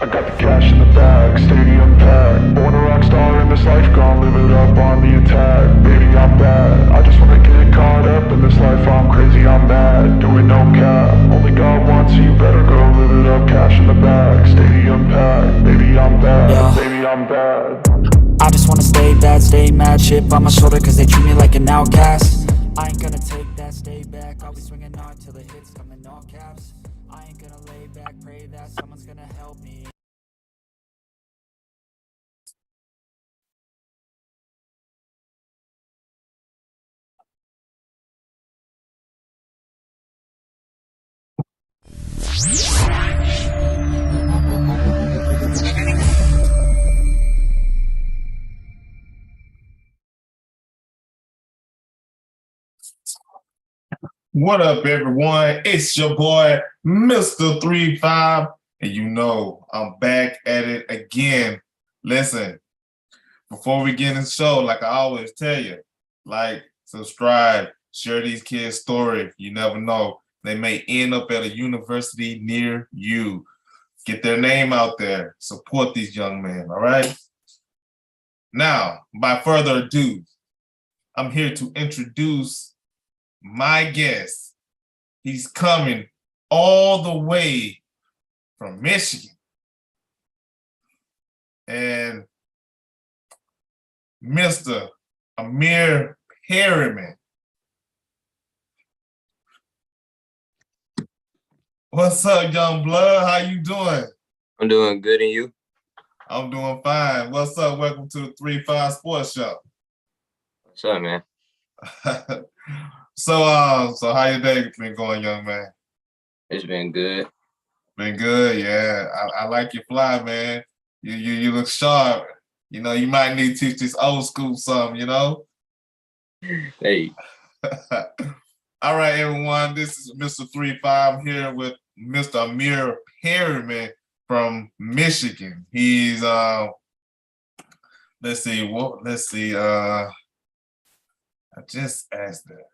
I got the cash in the bag, stadium packed. Born a rock star in this life, gon' live it up on the attack. Baby, I'm bad, I just wanna get caught up in this life. I'm crazy, I'm mad, doing no cap. Only God wants you, better go live it up. Cash in the bag, stadium packed. Baby, I'm bad, yeah. Baby, I'm bad. I just wanna stay bad, stay mad. Chip on my shoulder cause they treat me like an outcast. I ain't gonna take that, stay back. I'll be swinging hard till the hits come in all caps. I ain't gonna lay back, pray that someone's gonna help me. What up, everyone? It's your boy, Mr. 35, and you know I'm back at it again. Listen, before we get in the show, like I always tell you, like, subscribe, share these kids' story. You never know. They may end up at a university near you. Get their name out there. Support these young men, all right? Now, by further ado, I'm here to introduce my guest. He's coming all the way from Michigan. And Mr. Amire Perryman. What's up, young blood? How you doing? I'm doing good, and you? I'm doing fine. What's up? Welcome to the 3-5 Sports Show. What's up, man? So how your day been going, young man? It's been good. Been good, yeah. I like your fly, man. You look sharp. You know, you might need to teach this old school something, you know? Hey. All right, everyone. This is Mr. 35 here with Mr. Amire Perryman from Michigan. He's let's see. I just asked that.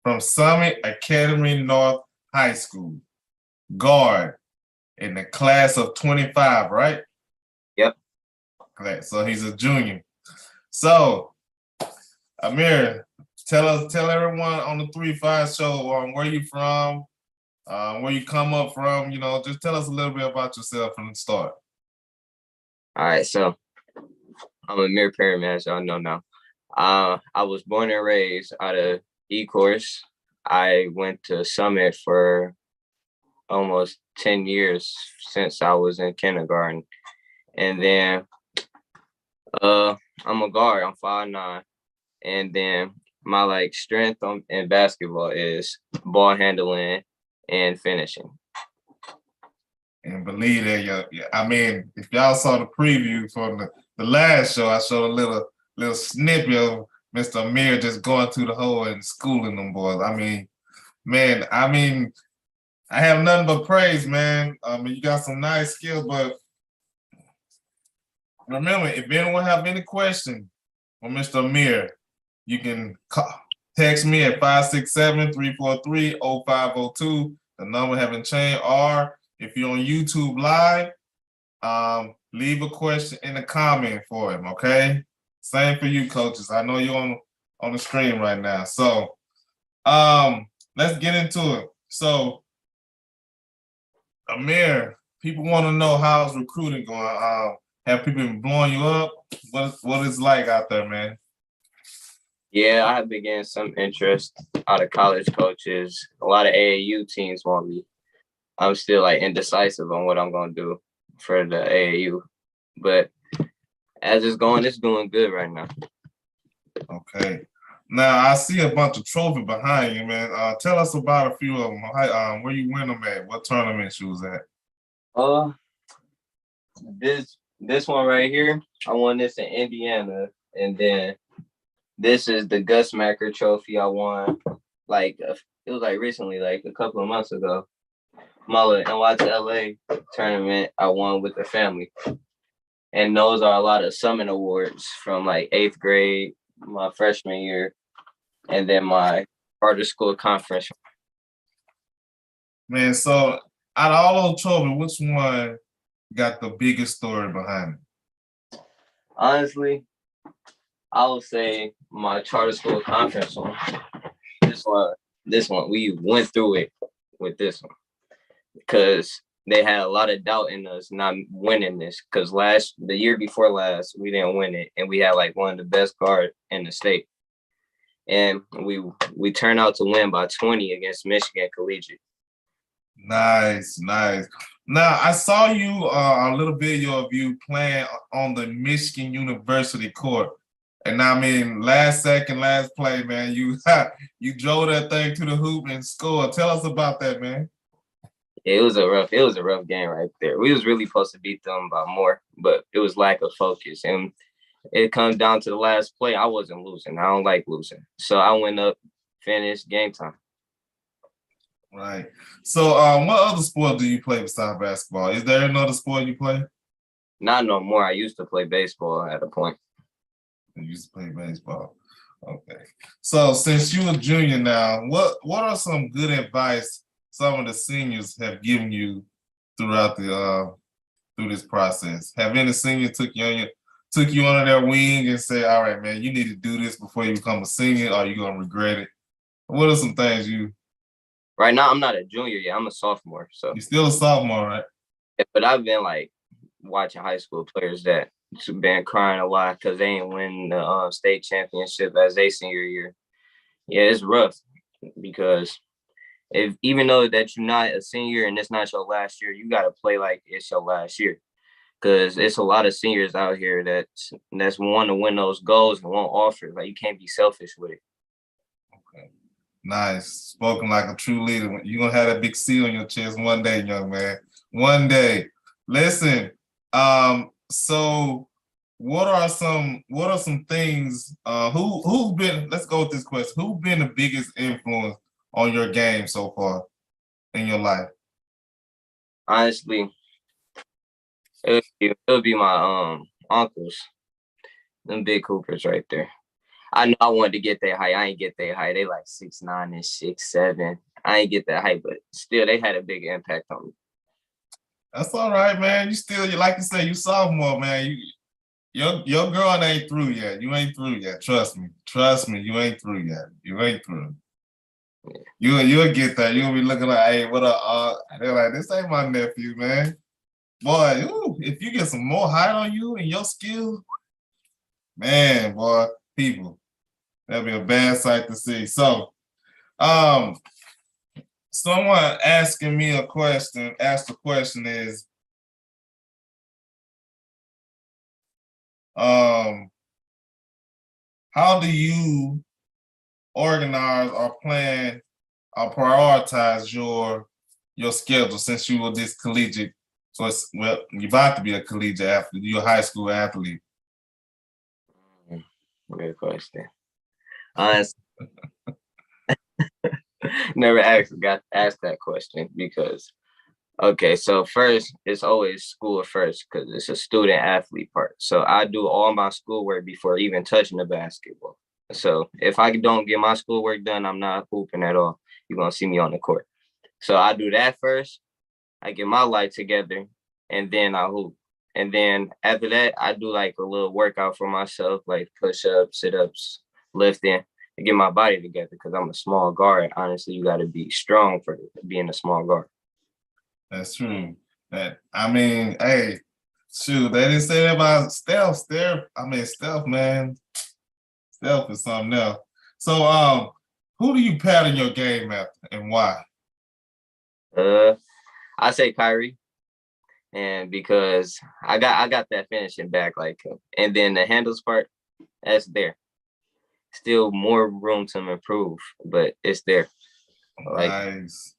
From Summit Academy North High School, guard in the class of 25, right? Yep. So he's a junior. So, Amir, tell everyone on the 3-5 show where you from, where you come up from. You know, just tell us a little bit about yourself from the start. All right, so I'm Amire Perryman, as y'all know now. I was born and raised out of E-Course. I went to Summit for almost 10 years since I was in kindergarten. And then I'm a guard, I'm 5'9". And then my strength in basketball is ball handling and finishing. And believe that, I mean, if y'all saw the preview from the last show, I showed a little snippet of Mr. Amire just going through the hole and schooling them boys. I mean, man, I have nothing but praise, man. You got some nice skills, but remember, if anyone have any question for Mr. Amire, you can text me at 567-343-0502. The number haven't changed. Or if you're on YouTube Live, leave a question in the comment for him, okay? Same for you, coaches. I know you're on the screen right now. So let's get into it. So, Amire, people want to know how's recruiting going. Have people been blowing you up? What it's like out there, man? Yeah, I have been getting some interest out of college coaches. A lot of AAU teams want me. I'm still indecisive on what I'm going to do for the AAU. But as it's going, it's doing good right now. Okay. Now, I see a bunch of trophies behind you, man. Tell us about a few of them. Where you win them at? What tournaments you was at? This one right here, I won this in Indiana. And then this is the Gus Macker trophy I won. It was recently, a couple of months ago. My NY to LA tournament I won with the family. And those are a lot of Summit awards from 8th grade, my freshman year, and then my charter school conference. Man, so out of all those trophies, which one got the biggest story behind it? Honestly, I would say my charter school conference one. This one, this one, we went through it with this one because they had a lot of doubt in us not winning this. Because the year before last, we didn't win it, and we had like one of the best guard in the state, and we turned out to win by 20 against Michigan Collegiate. Nice, nice. Now I saw you a little video of you playing on the Michigan University court, and I mean, last play, man, you you drove that thing to the hoop and scored. Tell us about that, man. It was a rough game right there. We was really supposed to beat them by more, but it was lack of focus, and it comes down to the last play. I wasn't losing. I don't like losing, so I went up, finished game time. Right. So, what other sport do you play besides basketball? Is there another sport you play? Not no more. I used to play baseball at a point. You used to play baseball. Okay. So, since you're a junior now, what are some good advice some of the seniors have given you throughout the through this process? Have any senior took you under their wing and said, "All right, man, you need to do this before you become a senior, or you're gonna regret it"? What are some things you? Right now, I'm not a junior yet. I'm a sophomore. So You're still a sophomore, right? but I've been like watching high school players that been crying a lot because they ain't win the state championship as their senior year. Yeah, it's rough because even though that you're not a senior and it's not your last year, you got to play like it's your last year because it's a lot of seniors out here that's want to win those goals and want offers. Like you can't be selfish with it. Okay. Nice. Spoken like a true leader. You're gonna have that big C on your chest one day, young man. One day. Listen, so what are some things who's been, let's go with this question. Who's been the biggest influence on your game so far in your life? Honestly, it would be my uncles, them big hoopers right there. I know I wanted to get that height. I ain't get that height. They like 6'9" and 6'7". I ain't get that height, but still they had a big impact on me. That's all right, man. You still, like you say, you sophomore, man. Your girl ain't through yet. You ain't through yet. Trust me. Trust me. You ain't through yet. You ain't through. Yeah. You'll get that. You'll be looking like, hey, what up? They're like, this ain't my nephew, man. Boy, ooh, if you get some more height on you and your skills, man, boy, people, that'd be a bad sight to see. So, someone asking me a question, asked the question is, how do you organize or plan or prioritize your schedule since you were this collegiate? So you're about to be a collegiate athlete, you're a high school athlete. Good question. Honestly, never got asked that question because, okay, so first, it's always school first because it's a student athlete part. So I do all my schoolwork before even touching the basketball. So if I don't get my schoolwork done, I'm not hooping at all. You're going to see me on the court. So I do that first. I get my life together, and then I hoop. And then after that, I do like a little workout for myself, like push-ups, sit-ups, lifting, to get my body together because I'm a small guard. Honestly, you got to be strong for being a small guard. That's true. I mean, hey, shoot, they didn't say that about Steph. Steph, man. Steph is something else. So, who do you pattern your game after and why? I say Kyrie, and because I got that finishing back like him, and then the handles part, that's there. Still more room to improve, but it's there. Nice.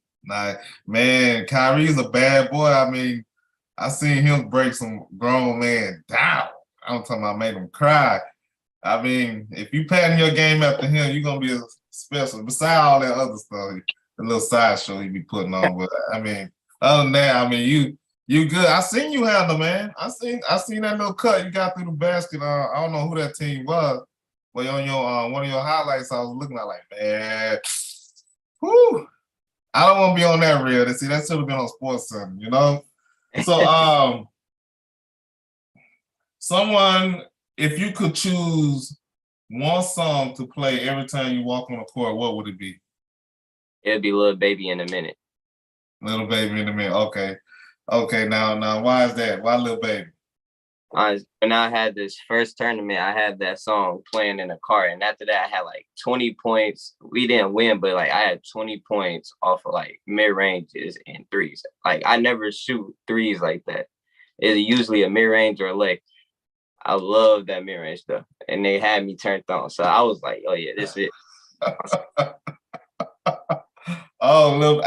Man, Kyrie's a bad boy. I mean, I seen him break some grown man down. I'm talking about make him cry. I mean, if you pattern your game after him, you're gonna be a special. Besides all that other stuff, the little sideshow he be putting on. But I mean, other than that, I mean, you good. I seen you handle, man. I seen that little cut you got through the basket. I don't know who that team was, but on your one of your highlights, I was looking at like, man, whoo. I don't want to be on that reel. See, that should have been on Sports Center, you know? So, Someone, if you could choose one song to play every time you walk on the court, what would it be? It'd be Little Baby in a Minute. Little Baby in a Minute. Okay. Okay, now why is that? Why Little Baby? When I had this first tournament, I had that song playing in the car, and after that, I had like 20 points. We didn't win, but like I had 20 points off of like mid ranges and threes. Like I never shoot threes like that. It's usually a mid range or a leg. I love that mid range stuff, and they had me turned on. So I was like, "Oh yeah, this is it." Oh, little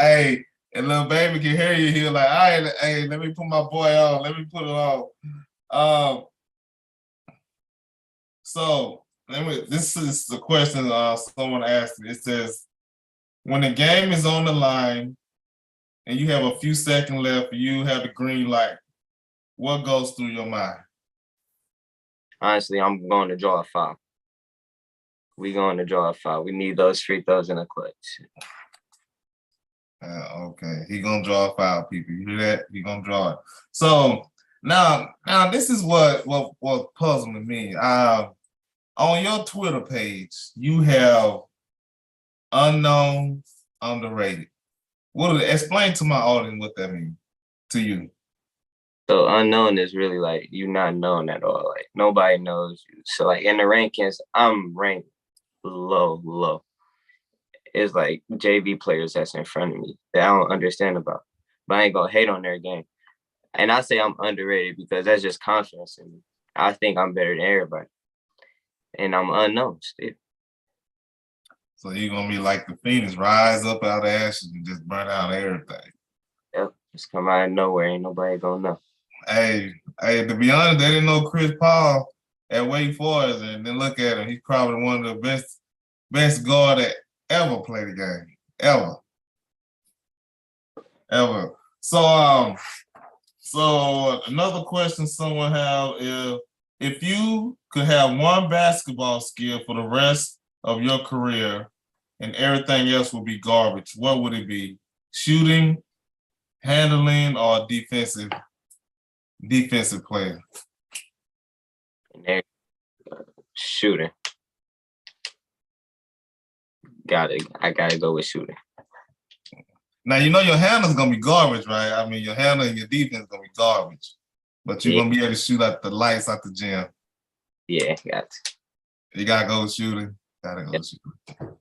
baby can hear you. He's like, all right, hey, let me put my boy on. Let me put it on. So this is the question someone asked me. It says, when the game is on the line and you have a few seconds left, you have the green light, what goes through your mind? Honestly, I'm going to draw a foul. We going to draw a foul. We need those free throws in the clutch. Okay, he gonna draw a foul, people. You hear that? He gonna draw it. So now this is what puzzling me. On your Twitter page, you have unknown, underrated. Explain to my audience what that means to you? So unknown is really like you not known at all. Like nobody knows you. So like in the rankings, I'm ranked low. It's like JV players that's in front of me that I don't understand about. But I ain't gonna hate on their game. And I say I'm underrated because that's just confidence in me. I think I'm better than everybody. And I'm unknown still. So you're gonna be like the Phoenix, rise up out of ashes and just burn out everything. Yep, just come out of nowhere. Ain't nobody gonna know. Hey, to be honest, they didn't know Chris Paul at Wake Forest, and then look at him. He's probably one of the best guard that ever played the game. Ever. So another question someone have is, if you could have one basketball skill for the rest of your career and everything else would be garbage, what would it be? Shooting, handling, or defensive player? And shooting. I gotta go with shooting. Now you know your handle's gonna be garbage, right? I mean, your handle and your defense gonna be garbage, but you're gonna be able to shoot out the lights out the gym. Yeah, got to. You gotta go shooting. Shooting.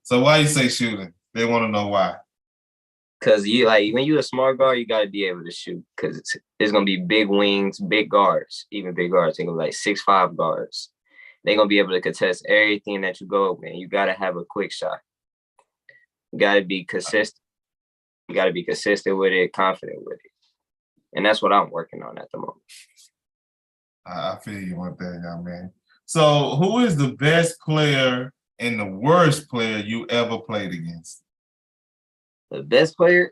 So why you say shooting? They want to know why. Cause you like when you're a smart guard, you gotta be able to shoot. Cause it's gonna be big wings, big guards, even big guards. They're gonna be like 6'5" guards. They're gonna be able to contest everything that you go up with. You gotta have a quick shot. You gotta be consistent. You got to be consistent with it, confident with it. And that's what I'm working on at the moment. I feel you with that, young man. So who is the best player and the worst player you ever played against? The best player?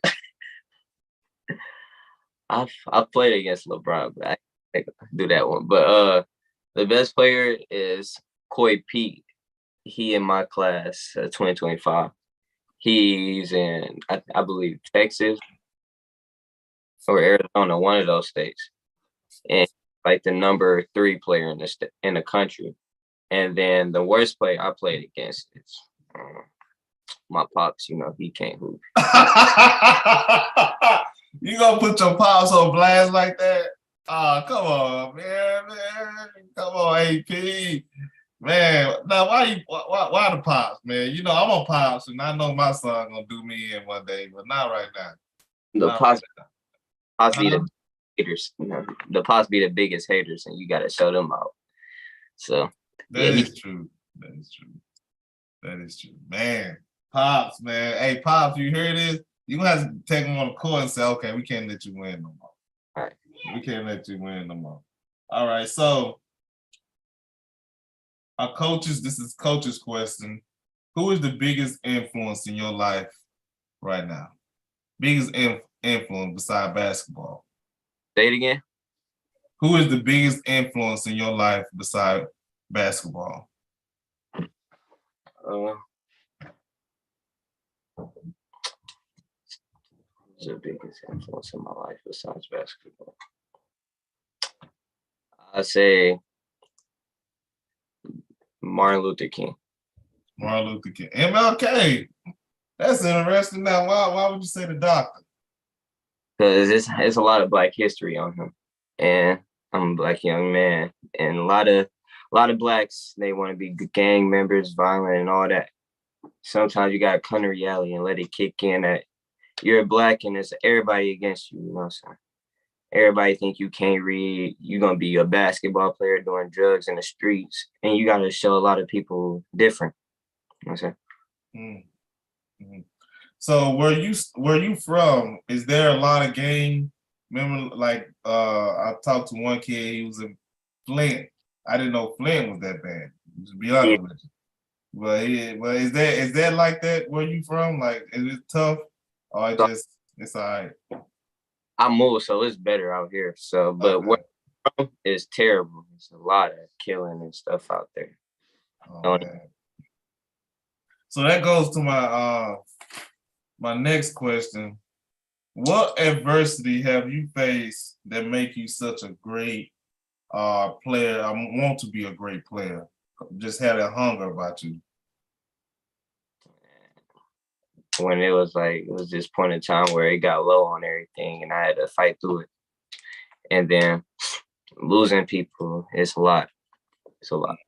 I've played against LeBron, but I can't do that one. But the best player is Koi Pete. He in my class, 2025. He's in, I believe, Texas or Arizona, one of those states, and like the number 3 player in the country. And then the worst player I played against is my pops. You know, he can't hoop. You gonna put your pops on blast like that? Oh, come on, man. Come on, AP. Man, now why the pops, man? You know I'm on pops, and I know my son gonna do me in one day, but not right now. The pops be the haters. You know, the pops be the biggest haters, and you gotta show them out. So that is true. That is true, man. Pops, man. Hey, pops, you hear this? You gonna have to take him on the court and say, okay, we can't let you win no more. All right. We can't let you win no more. All right, so. This is coach's question. Who is the biggest influence in your life right now? Biggest influence beside basketball? Say it again. Who is the biggest influence in your life beside basketball? Who's the biggest influence in my life besides basketball? I say Martin Luther King. Martin Luther King. MLK. That's interesting. Now, why would you say the doctor? Because it's a lot of Black history on him, and I'm a Black young man, and a lot of Blacks, they want to be gang members, violent, and all that. Sometimes you gotta come to reality and let it kick in that you're Black and it's everybody against you. You know what I'm saying? Everybody think you can't read. You're gonna be a basketball player doing drugs in the streets, and you gotta show a lot of people different. You know what I'm saying? Mm-hmm. So where you from? Is there a lot of gang? Remember, like I talked to one kid. He was in Flint. I didn't know Flint was that bad. To be honest with you, but is that like that where you from? Like, is it tough, or it's all right? I moved, so it's better out here. So, but Okay. where I'm from is terrible. There's a lot of killing and stuff out there. Oh, man. So that goes to my my next question. What adversity have you faced that make you such a great player? I want to be a great player. Just had that hunger about you. When it was this point in time where it got low on everything and I had to fight through it. And then losing people, it's a lot. It's a lot.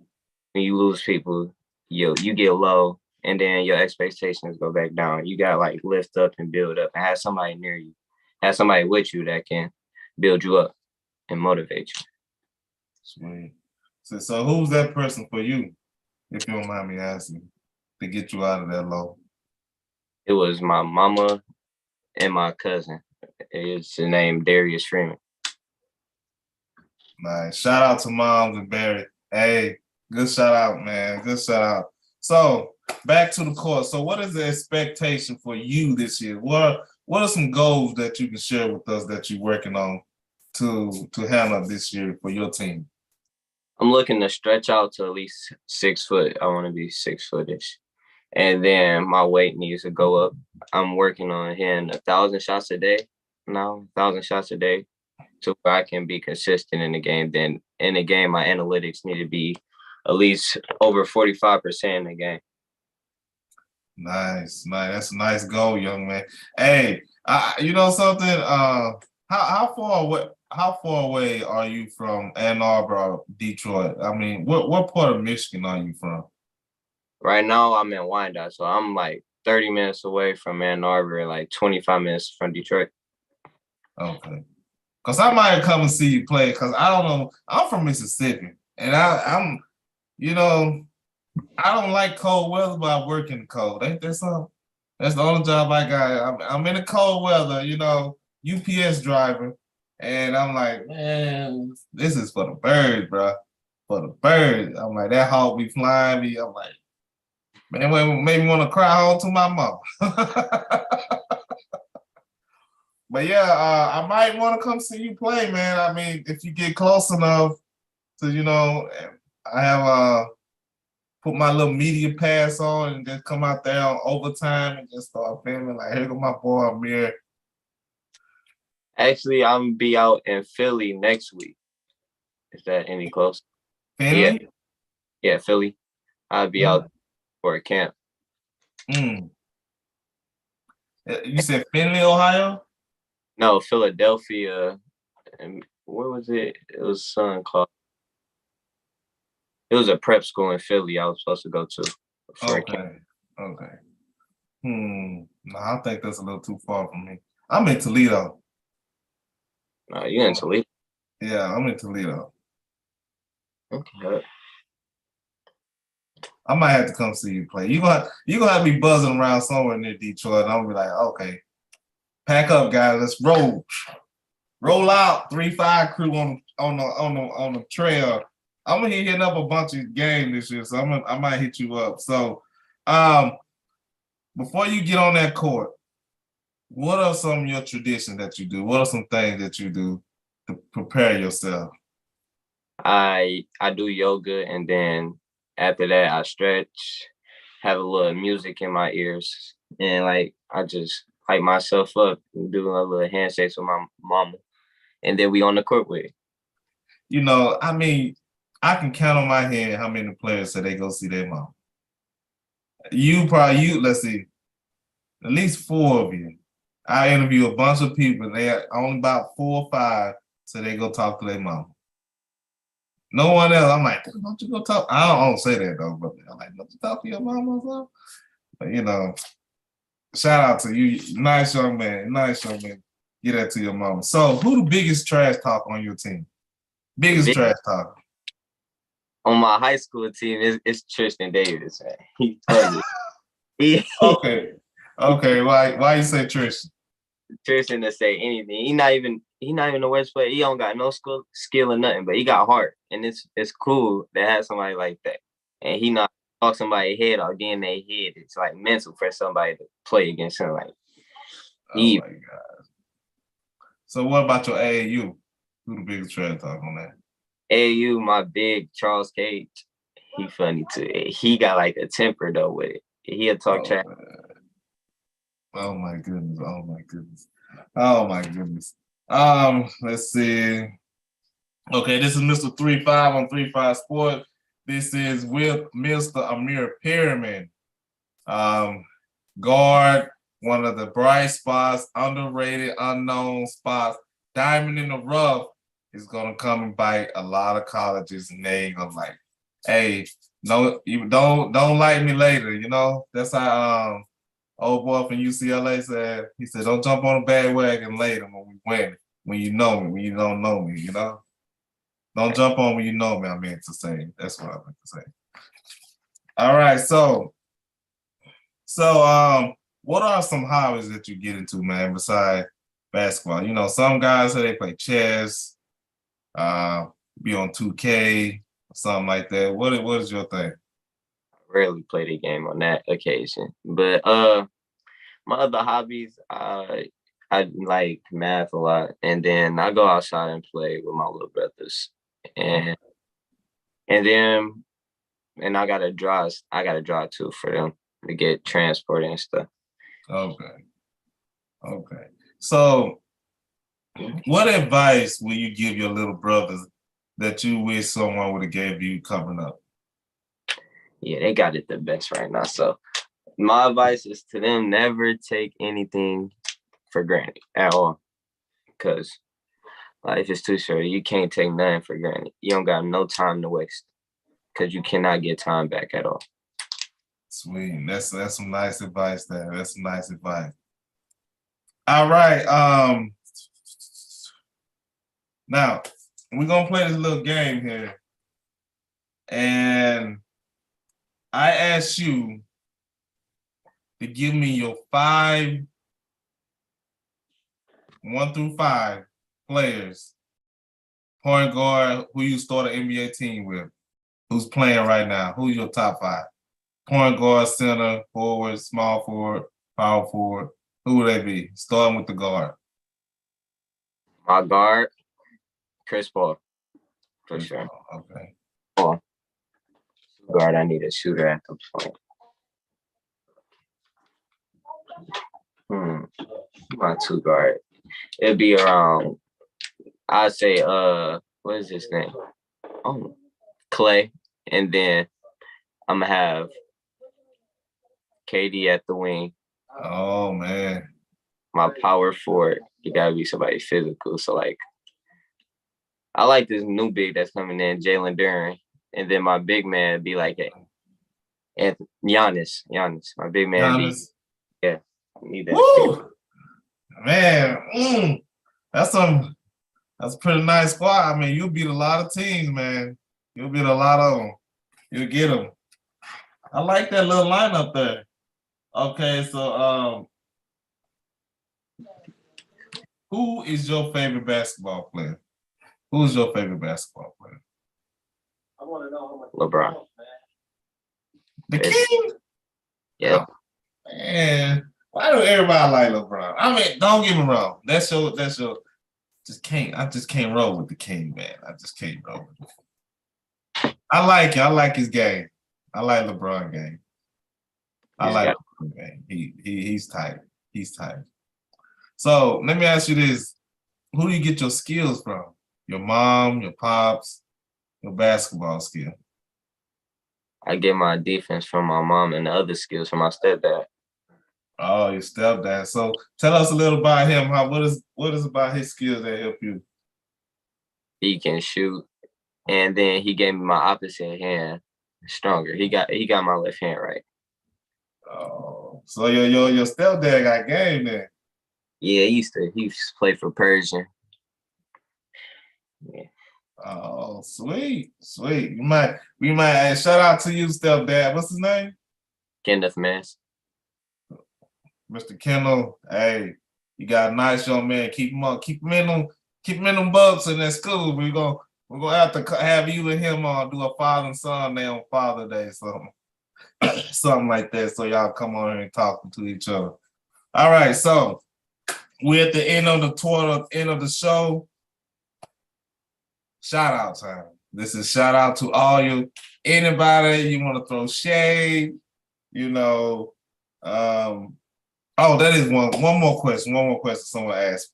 When you lose people, you get low and then your expectations go back down. You got like lift up and build up and have somebody near you, have somebody with you that can build you up and motivate you. Sweet. So who's that person for you, if you don't mind me asking, to get you out of that low? It was my mama and my cousin. It's the name Darius Freeman. Nice. Shout out to moms and Barry. Hey, good shout out, man. Good shout out. So back to the court. So what is the expectation for you this year? What are some goals that you can share with us that you're working on to handle this year for your team? I'm looking to stretch out to at least 6 foot. I want to be 6 footish. And then my weight needs to go up. I'm working on hitting 1,000 shots a day now, 1,000 shots a day, so I can be consistent in the game. Then in the game, my analytics need to be at least over 45% in the game. Nice. That's a nice goal, young man. Hey, you know something? How far away are you from Ann Arbor or Detroit? I mean, what part of Michigan are you from? Right now, I'm in Wyandotte, so I'm like 30 minutes away from Ann Arbor, like 25 minutes from Detroit. Okay. Because I might come and see you play, because I don't know. I'm from Mississippi, and I'm, you know, I don't like cold weather, but I work in the cold. Ain't that something? That's the only job I got. I'm in the cold weather, you know, UPS driver, and I'm like, man, this is for the birds, bro. For the birds. I'm like, that hawk be flying me. I'm like, man, it made me want to cry home to my mama. But yeah, I might want to come see you play, man. I mean, if you get close enough to, you know, I have put my little media pass on and just come out there on overtime and just start filming. Like, here go my boy Amire. Actually, I'm gonna be out in Philly next week. Is that any close? Finley? Yeah, Philly. I'll be out for a camp. You said Findlay, Ohio? No, Philadelphia. And where was it? It was something called. It was a prep school in Philly I was supposed to go to. Okay. No, I think that's a little too far from me. I'm in Toledo. No, you in Toledo? Yeah, I'm in Toledo. Okay. I might have to come see you play. You gonna have to be buzzing around somewhere near Detroit. And I'm gonna be like, okay, pack up, guys. Let's roll. Roll out 3-5 crew on the trail. I'm gonna hitting up a bunch of games this year, so I might hit you up. So, before you get on that court, what are some of your traditions that you do? What are some things that you do to prepare yourself? I do yoga, and then after that I stretch, have a little music in my ears, and like I just hype myself up and do a little handshakes with my mama, and then we on the court with it. You know, I mean, I can count on my hand how many players say they go see their mom. Let's see, at least 4 of you. I interview a bunch of people. They are only about 4 or 5 so they go talk to their mom. No one else. I'm like, don't you go talk? I don't say that though, but I'm like, don't you talk to your mom or something? But you know, shout out to you. Nice young man. Nice young man. Get that to your mama. So who the biggest trash talk on your team? Biggest trash talk. On my high school team, it's Tristan Davis, man. He told me. Okay. Why you say Tristan? Tristan to say anything. He not even the worst player. He don't got no skill or nothing, but he got heart. And it's cool to have somebody like that. And he not talk somebody's head off, then they head. It's like mental for somebody to play against him. Like, oh my God. So what about your AAU? Who the biggest trash talk on that? AAU, my big Charles Cage. He funny too. He got like a temper though with it. He'll talk trash. Oh my goodness. Let's see. Okay, this is Mr. 35 on 35 Sports. This is with Mr. Amire Perryman. Guard, one of the bright spots, underrated, unknown spots. Diamond in the rough is gonna come and bite a lot of colleges, and they ain't gonna like, hey, no, you don't like me later, you know? That's how old boy from UCLA said. He said, don't jump on a bandwagon later when we win. When you know me, when you don't know me, you know? Don't jump on when you know me, I meant to say. That's what I meant to say. All right, so what are some hobbies that you get into, man, besides basketball? You know, some guys say they play chess, be on 2K, or something like that. What is your thing? Rarely play the game on that occasion. But my other hobbies, I like math a lot, and then I go outside and play with my little brothers, and then I gotta draw too for them to get transported and stuff. Okay. So what advice will you give your little brothers that you wish someone would have gave you coming up? Yeah, they got it the best right now. So my advice is to them, never take anything for granted at all. Because life is too short. You can't take nothing for granted. You don't got no time to waste. Because you cannot get time back at all. Sweet. That's some nice advice there. That's some nice advice. All right. Now we're gonna play this little game here. And I asked you to give me your 1 through 5 players, point guard, who you start an NBA team with, who's playing right now. Who's your top 5? Point guard, center, forward, small forward, power forward. Who would they be? Starting with the guard. My guard, Chris Paul, for sure. Okay. Paul. Guard, I need a shooter at the point. My 2 guard. It'd be around, I'd say, what is his name? Oh, Clay. And then I'm gonna have KD at the wing. Oh man. My power forward, you gotta be somebody physical. So like, I like this new big that's coming in, Jalen Duren. And then my big man be like Giannis. My big man Giannis. I need that. Woo! Man, that's a pretty nice squad. I mean, you'll beat a lot of teams, man. You'll beat a lot of them. You'll get them. I like that little lineup there. Okay, so who is your favorite basketball player? Who's your favorite basketball player? I want to know how much LeBron. The King? Yeah. Oh, man, why do everybody like LeBron? I mean, don't get me wrong. I just can't roll with the King, man. I just can't roll with it. I like it. I like his game. I like LeBron game. I like LeBron game. He's tight. He's tight. So let me ask you this. Who do you get your skills from? Your mom, your pops, Your basketball skill. I get my defense from my mom and the other skills from my stepdad. Oh, your stepdad. So tell us a little about him. What is about his skills that help you? He can shoot, and then he gave me my opposite hand stronger. He got my left hand right. Oh, so your stepdad got game then. Yeah, he used to play for Persian. Yeah. Oh, sweet. We might shout out to you, stepdad. What's his name? Kenneth Mass. Mr. Kendall. Hey, you got a nice young man. Keep him up. Keep him in them bucks in that school. We're gonna have to have you and him do a father and son day on Father Day, something. Something like that. So y'all come on here and talk to each other. All right, so we're at the end of the tour, end of the show. Shout out time. This is shout out to all you, anybody you want to throw shade, you know. Oh, that is one more question. One more question someone asked.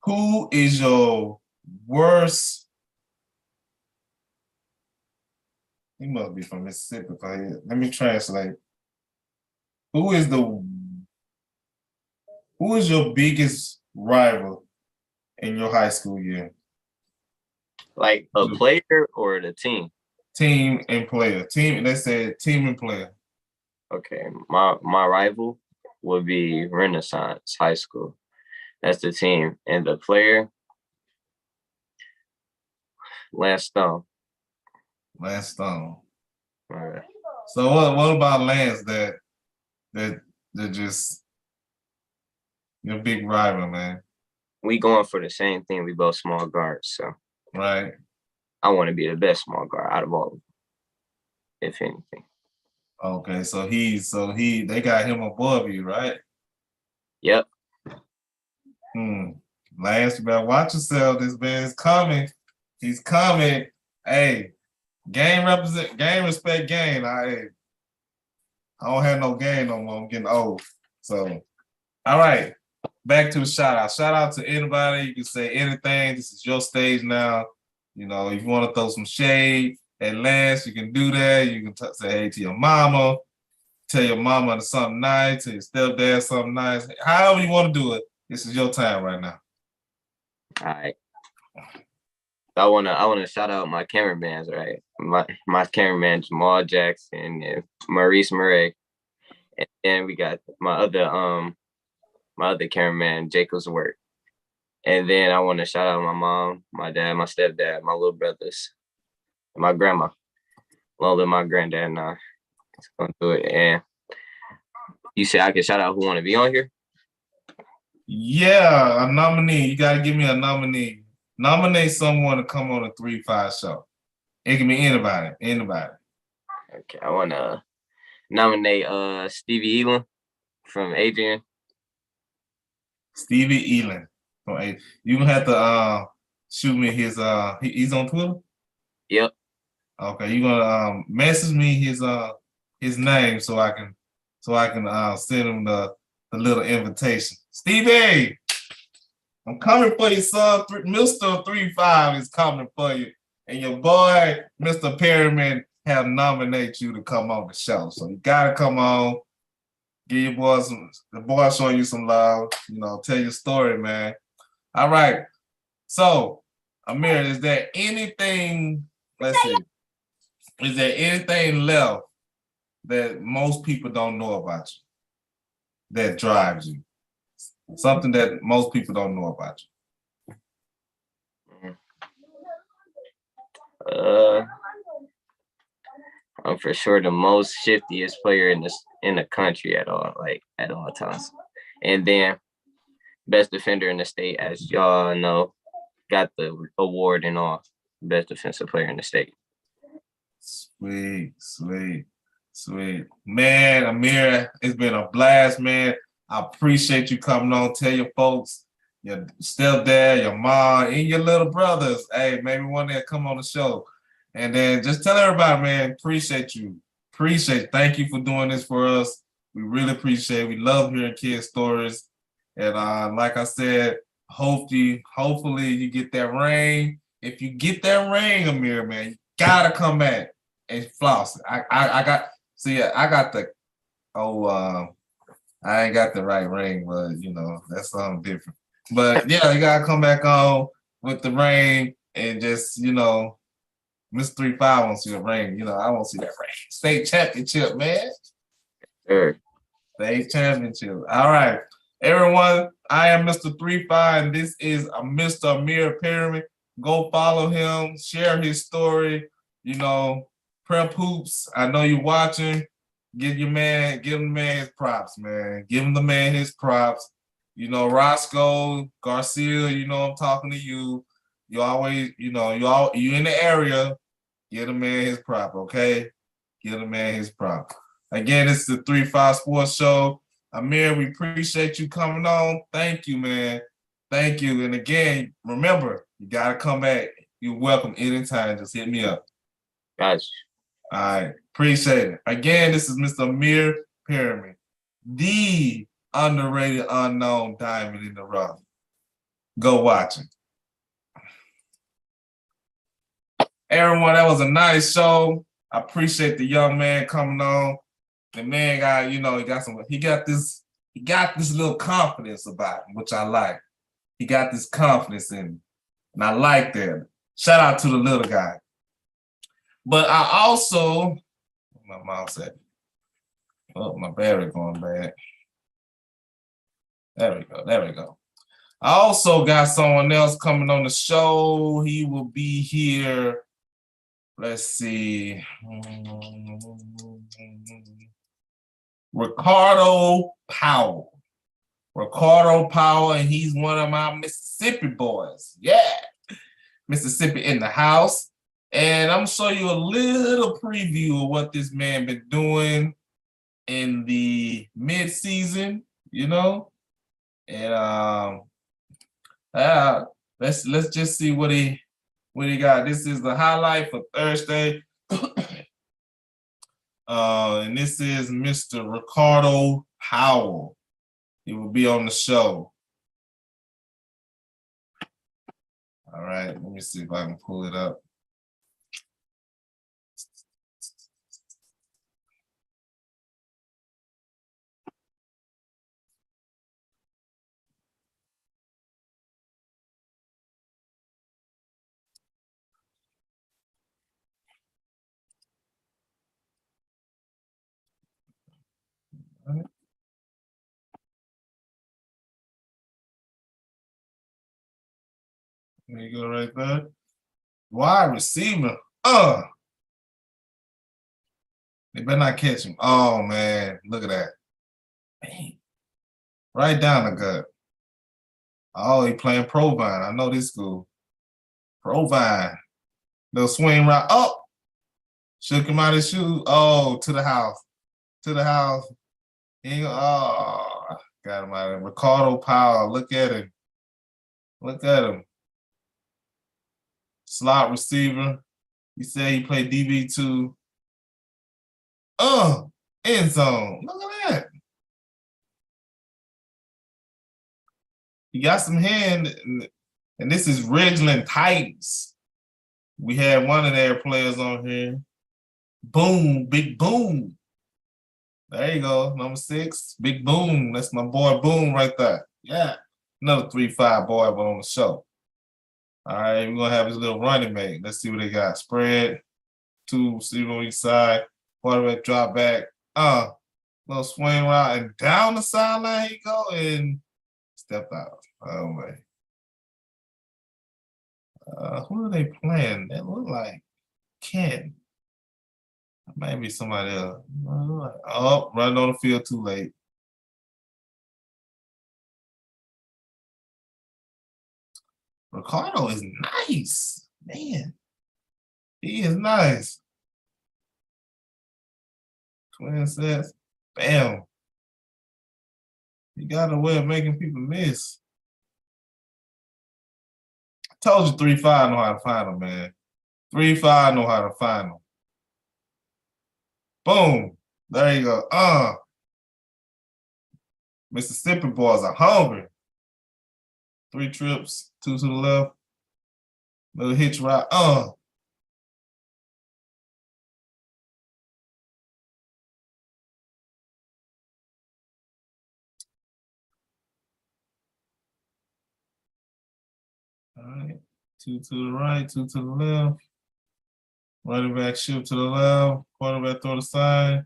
Who is your worst? He must be from Mississippi. Let me translate. Who is your biggest rival in your high school year? Like a player or the team? Team and player. Team. They said team and player. Okay, my rival would be Renaissance High School. That's the team, and the player, Lance Stone. Lance Stone. All right. So what about Lance that just your big rival, man? We going for the same thing. We both small guards, so right. I want to be the best small guard out of all of them, if anything. Okay, so they got him above you, right? Yep. Lance, you better watch yourself. This man's coming. He's coming. Hey, game respect game. I don't have no game no more. I'm getting old. So, all right. Back to the shout out. Shout out to anybody. You can say anything. This is your stage now. You know, if you want to throw some shade at Lance, you can do that. You can say hey to your mama. Tell your mama something nice. Tell your stepdad something nice. However you want to do it. This is your time right now. All right. I wanna shout out my cameramans, right? My cameraman Jamal Jackson and Maurice Murray, and then we got my other cameraman Jacob's work, and then I want to shout out my mom, my dad, my stepdad, my little brothers, and my grandma. Long live my granddad. Now it's gonna do it. And you said I can shout out who want to be on here. Yeah, a nominee. You gotta give me a nominee. Nominate someone to come on a 3-5 show. It can be anybody. Okay, I wanna nominate Stevie Elam from Adrian. Stevie Elam from Adrian. You gonna have to shoot me his he's on Twitter? Yep. Okay, you gonna message me his name so I can send him the little invitation. Stevie, I'm coming for you, son. Mr. 3-5 is coming for you. And your boy, Mr. Perryman, have nominated you to come on the show. So you gotta come on. Give your boy the boy showing you some love. You know, tell your story, man. All right. So, Amire, is there anything, let's see. Is there anything left that most people don't know about you that drives you? Something that most people don't know about you. I'm for sure the most shiftiest player in the country at all times. And then best defender in the state, as y'all know, got the award and all. Best defensive player in the state. Sweet. Man, Amire, it's been a blast, man. I appreciate you coming on. Tell your folks, your stepdad, your mom, and your little brothers, hey, maybe one day come on the show. And then just tell everybody, man, appreciate you. Thank you for doing this for us. We really appreciate it. We love hearing kids' stories. And like I said, hopefully you get that ring if you get that ring, Amir, man, you gotta come back and floss it. I got see, I got the I ain't got the right ring, but you know, that's something different. But yeah, you gotta come back on with the ring and just, you know, Mr. 3-5 wants to see a ring. You know, I want to see that ring. State championship, man. Sure. State championship. All right. Everyone, I am Mr. 3-5, and this is Mr. Amire Perryman. Go follow him, share his story. You know, Prep Hoops. I know you're watching. Give the man his props, man. Give him the man his props. You know, Roscoe, Garcia, you know I'm talking to you. You always, you know, you in the area, give the man his prop, okay? Give the man his prop. Again, this is the 3-5 Sports Show. Amir, we appreciate you coming on. Thank you, man. Thank you. And again, remember, you got to come back. You're welcome anytime. Just hit me up. Gotcha. All right. Appreciate it. Again, this is Mr. Amire Perryman, the underrated, unknown diamond in the rough. Go watch it. Everyone, that was a nice show. I appreciate the young man coming on. The man got, you know, he got this little confidence about him, which I like. He got this confidence in him. And I like that. Shout out to the little guy. But I also, my mouse at? Oh, my battery going bad. There we go. I also got someone else coming on the show. He will be here. Let's see. Ricardo Powell, and he's one of my Mississippi boys. Yeah, Mississippi in the house. And I'm gonna show you a little preview of what this man been doing in the mid-season, you know. And let's just see what he got. This is the highlight for Thursday. And this is Mr. Ricardo Powell. He will be on the show. All right, let me see if I can pull it up. All right. There you go, right there. Wide receiver. They better not catch him. Oh man, look at that. Man. Right down the gut. Oh, he playing Provine. I know this school. Provine. Little swing right up. Shook him out of his shoes. Oh, to the house. To the house. Oh, got him out of there. Ricardo Powell. Look at him. Look at him. Slot receiver. He said he played DB2. End zone. Look at that. He got some hand, and this is Ridgeland Titans. We had one of their players on here. Boom, big boom. There you go, number 6, big boom. That's my boy Boom right there. Yeah, another 3-5 boy but on the show. All right, we're gonna have his little running mate. Let's see what they got. Spread, 2 receiver on each side, quarterback drop back. Little swing route and down the sideline he go and step out. Oh man. Who are they playing? They look like Ken. Maybe somebody else. Oh, running on the field too late. Ricardo is nice. Man. He is nice. Twin sets. Bam. He got a way of making people miss. I told you 3-5 know how to find him, man. 3-5 know how to find him. Boom. There you go. Mississippi boys are hungry. 3 trips, 2 to the left. Little hitch ride. All right. 2 to the right, 2 to the left. Running back shift to the left. Quarterback throw the side.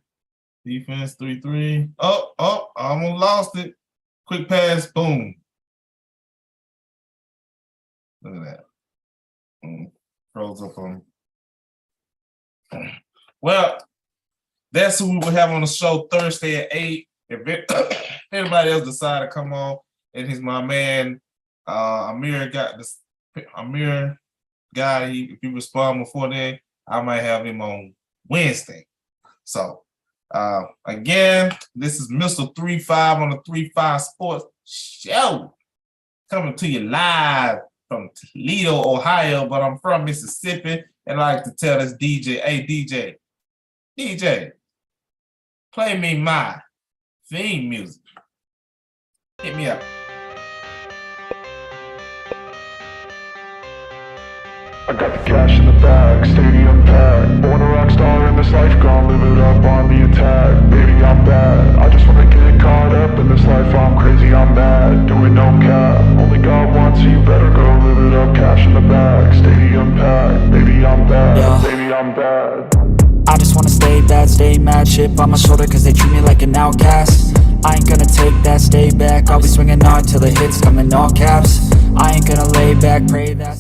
Defense 3-3. Oh, I almost lost it. Quick pass, boom. Look at that. Froze up on me. Well, that's who we will have on the show Thursday at 8. If anybody else decide to come on, and he's my man, Amire got this. Amire guy, if you respond before then, I might have him on Wednesday. So, again, this is Mr. 35 on the 35 Sports Show, coming to you live from Toledo, Ohio, but I'm from Mississippi, and I like to tell this DJ, hey, DJ, play me my theme music. Hit me up. I got the cash in the bag, stadium packed. Born a rock star in this life, gon' live it up on the attack. Baby, I'm bad, I just wanna get caught up in this life. I'm crazy, I'm mad, doing no cap. Only God wants you, better go live it up. Cash in the bag, stadium packed. Baby, I'm bad, baby, I'm bad. I just wanna stay bad, stay mad. Chip on my shoulder cause they treat me like an outcast. I ain't gonna take that, stay back. I'll be swinging hard till the hits come in all caps. I ain't gonna lay back, pray that